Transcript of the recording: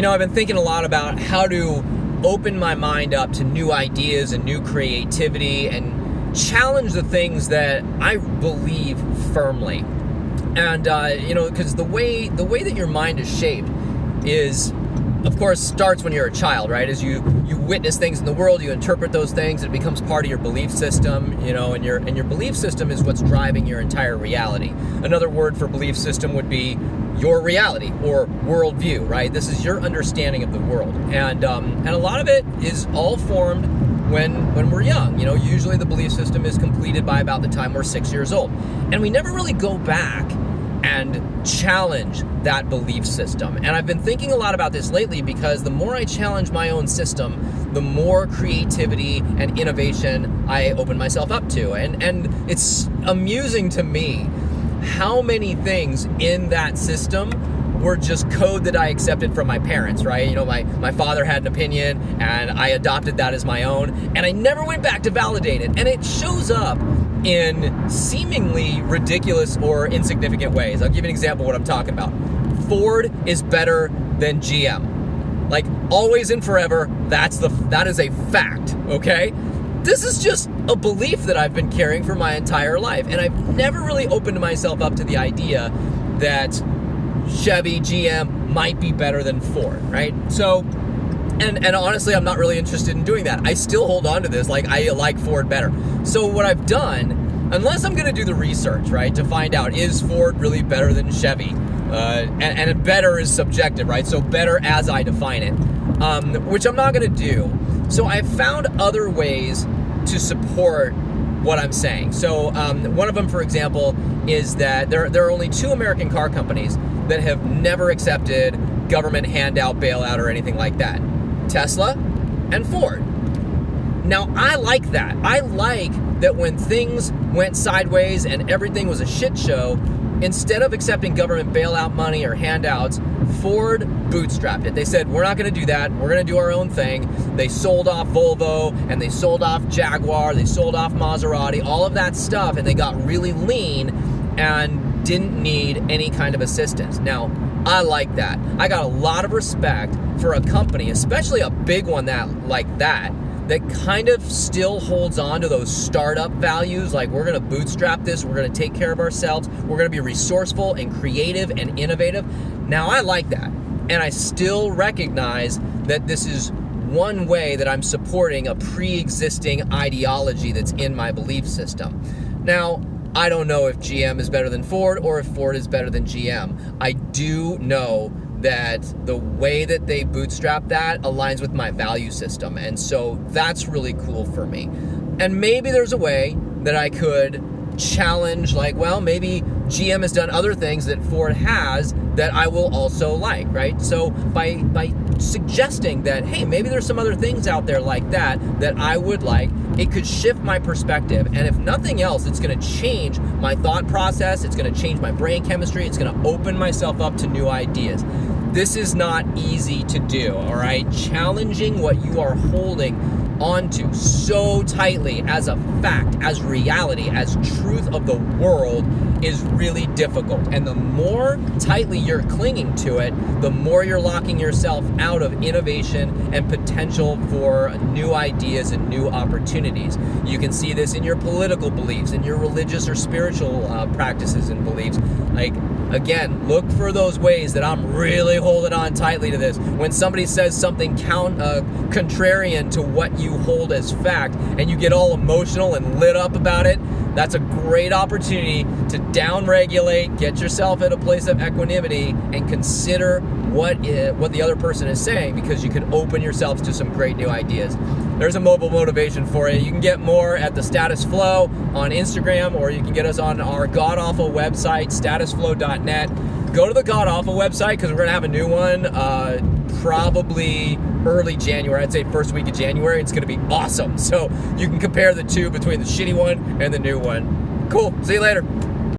I've been thinking a lot about how to open my mind up to new ideas and new creativity and challenge the things that I believe firmly. And, because the way that your mind is shaped is, of course, starts when you're a child, right? As you witness things in the world, you interpret those things, it becomes part of your belief system, and your belief system is what's driving your entire reality. Another word for belief system would be your reality or worldview, right? This is your understanding of the world. And a lot of it is all formed when we're young. Usually the belief system is completed by about the time we're 6 years old. And we never really go back and challenge that belief system. And I've been thinking a lot about this lately because the more I challenge my own system, the more creativity and innovation I open myself up to. And it's amusing to me how many things in that system were just code that I accepted from my parents, right? My father had an opinion and I adopted that as my own, and I never went back to validate it. And it shows up in seemingly ridiculous or insignificant ways. I'll give you an example of what I'm talking about. Ford is better than GM. Like, always and forever, that is a fact, okay? This is just a belief that I've been carrying for my entire life, and I've never really opened myself up to the idea that Chevy, GM might be better than Ford, right? So, and honestly, I'm not really interested in doing that. I still hold on to this, like I like Ford better. So what I've done, unless I'm gonna do the research, right, to find out, is Ford really better than Chevy? And better is subjective, right? So better as I define it, which I'm not gonna do. So I've found other ways to support what I'm saying. So one of them, for example, is that there are only 2 American car companies that have never accepted government handout, bailout, or anything like that. Tesla and Ford. Now, I like that. I like that when things went sideways and everything was a shit show, instead of accepting government bailout money or handouts, Ford bootstrapped it. They said, we're not going to do that. We're going to do our own thing. They sold off Volvo, and they sold off Jaguar, they sold off Maserati, all of that stuff, and they got really lean and didn't need any kind of assistance. Now, I like that. I got a lot of respect for a company, especially a big one that kind of still holds on to those startup values, like we're gonna bootstrap this, we're gonna take care of ourselves, we're gonna be resourceful and creative and innovative. Now, I like that, and I still recognize that this is one way that I'm supporting a pre-existing ideology that's in my belief system. Now, I don't know if GM is better than Ford or if Ford is better than GM. I do know that the way that they bootstrap that aligns with my value system, and so that's really cool for me. And maybe there's a way that I could challenge, like, well, maybe GM has done other things that Ford has that I will also like, right? So by suggesting that, hey, maybe there's some other things out there like that I would like, it could shift my perspective. And if nothing else, it's gonna change my thought process, it's gonna change my brain chemistry, it's gonna open myself up to new ideas. This is not easy to do, all right? Challenging what you are holding onto so tightly as a fact, as reality, as truth of the world is really difficult. And the more tightly you're clinging to it, the more you're locking yourself out of innovation and potential for new ideas and new opportunities. You can see this in your political beliefs, in your religious or spiritual practices and beliefs. Like, again, look for those ways that I'm really holding on tightly to this. When somebody says something contrarian to what you hold as fact, and you get all emotional and lit up about it, that's a great opportunity to down-regulate, get yourself at a place of equanimity, and consider what the other person is saying, because you can open yourself to some great new ideas. There's a mobile motivation for you. You can get more at the Status Flow on Instagram, or you can get us on our god-awful website, statusflow.net. Go to the god-awful website, because we're going to have a new one probably early January. I'd say first week of January. It's going to be awesome. So you can compare the two between the shitty one and the new one. Cool. See you later.